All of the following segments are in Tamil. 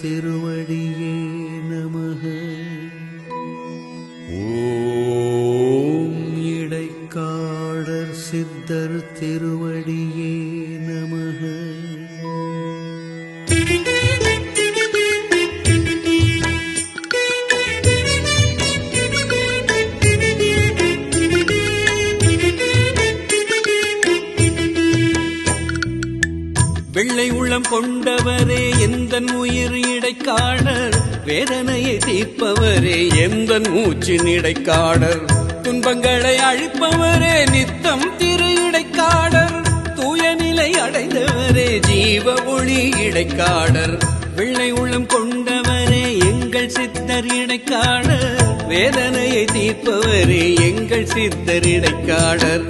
திருவடியே நமः. ஓம் இடைக்காடர் சித்தர் திருவடியே நமः. வெள்ளை உள்ளம் கொண்டவரே எந்தன் உயிர் இடைக்காடர், வேதனையை தீர்ப்பவரே எந்தன் மூச்சின் இடைக்காடர், துன்பங்களை அழிப்பவரே நித்தம் திரு இடைக்காடர், தூய நிலை அடைந்தவரே ஜீவ ஒளி இடைக்காடர். வெள்ளை உள்ளம் கொண்டவரே எங்கள் சித்தர் இடைக்காடர், வேதனையை தீர்ப்பவரே எங்கள் சித்தர் இடைக்காடர்.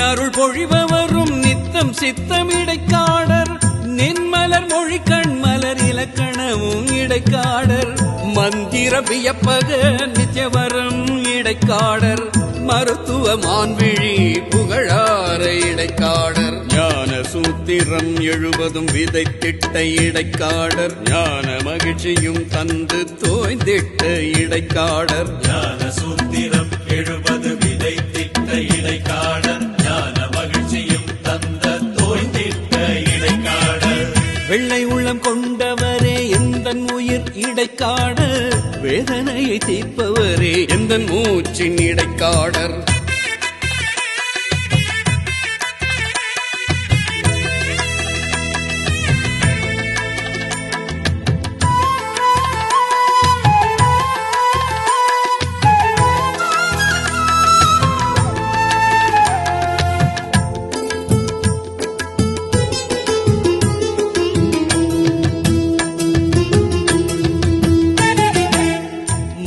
அருள் பொழிபவரும் நித்தம் சித்தம் இடைக்காடர், நின்மலர் மொழி கண்மலர் இலக்கணமும் இடைக்காடர், மந்திர வியப்பக நித்யவரம் இடைக்காடர், மருத்துவ மான்விழி புகழார இடைக்காடர், ஞான சூத்திரம் 70 விதைத்திட்ட இடைக்காடர், ஞான மகிழ்ச்சியும் தந்து தோய்ந்திட்ட இடைக்காடர், ஞான சூத்திரம் 70 விதைத்திட்ட இடைக்காடர், ஞான மகிழ்ச்சியும் தந்த தோய்ந்திட்ட இடைக்காடர். வெள்ளை உள்ளம் கொண்டவரே எந்தன் உயிர் இடைக்காடர், வேதனையை தீர்ப்பவரே எந்தன் மூச்சின் இடைக்காடர்.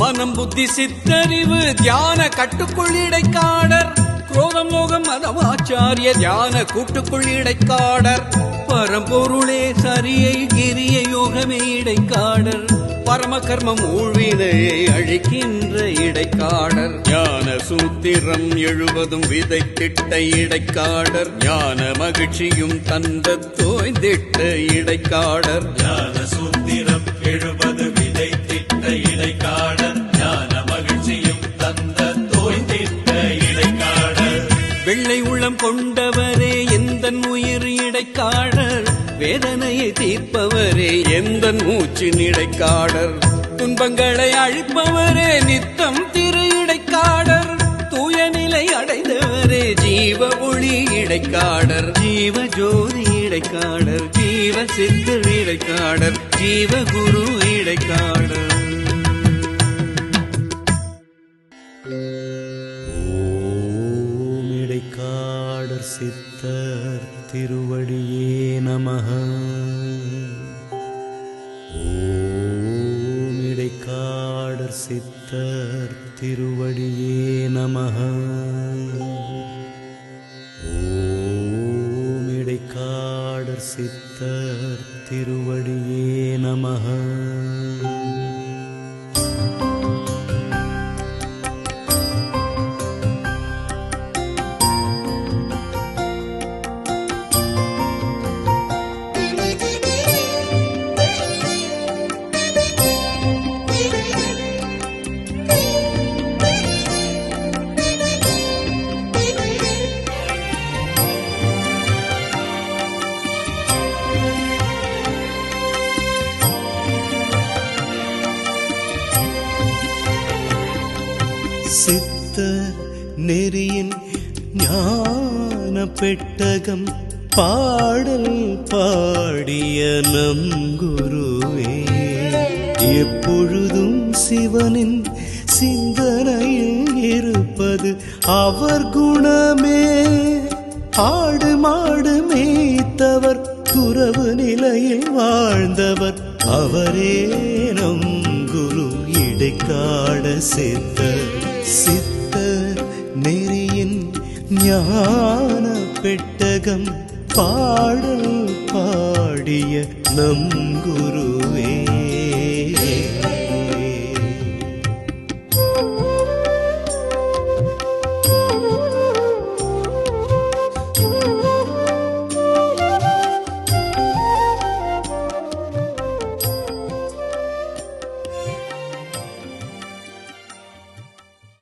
மனம் புத்தி சித்தறிவு தியான கட்டுக்குள் இடைக்காடர், குரோதம் லோகம் மதமாச்சாரிய தியான கூட்டுக்குள் இடைக்காடர், பரம்பொருளே சரியை கிரிய யோகமே இடைக்காடர், பரம கர்மம் ஊழ்வினையை அழிக்கின்ற இடைக்காடர், ஞான சூத்திரம் 70 விதைத்திட்ட இடைக்காடர், ஞான மகிழ்ச்சியும் தந்த தோய்ந்திட்ட இடைக்காடர், ஞான சூத்திரம் 70 விதைத்திட்ட இடைக்காடர், ஞான மகிழ்ச்சியும் தந்த தோய்ந்திட்ட இடைக்காடர். வெள்ளை உள்ளம் கொண்டவரே எந்தன் உயிர் இடைக்காடர், வேதனையை தீர்ப்பவரே எந்தன் மூச்சின் இடைக்காடர், துன்பங்களை அழிப்பவரே நித்தம் திரு இடைக்காடர், தூய நிலை அடைந்தவரே ஜீவ ஒளி இடைக்காடர், ஜீவ ஜோதி இடைக்காடர், ஜீவ சித்தர் இடைக்காடர், ஜீவ குரு இடைக்காடர். ஓம் இடைக்காடர் சித்தர் திருவடியே நமः. ஓம் இடைக்காடர் சித்தர் திருவடியே நமः. ஓம் இடைக்காடர் சித்தர் திருவடியே நமः. சித்த நெறியின் ஞான பெட்டகம் பாடல் பாடிய நம் குருவே, எப்பொழுதும் சிவனின் சிந்தனையில் இருப்பது அவர் குணமே. ஆடு மாடு மேய்த்தவர், துறவு நிலையில் வாழ்ந்தவர் அவரே நம் குரு இடை கூத்தாட சித்தர் நெறியின் ஞான பெட்டகம் பாடல் பாடிய நம் குரு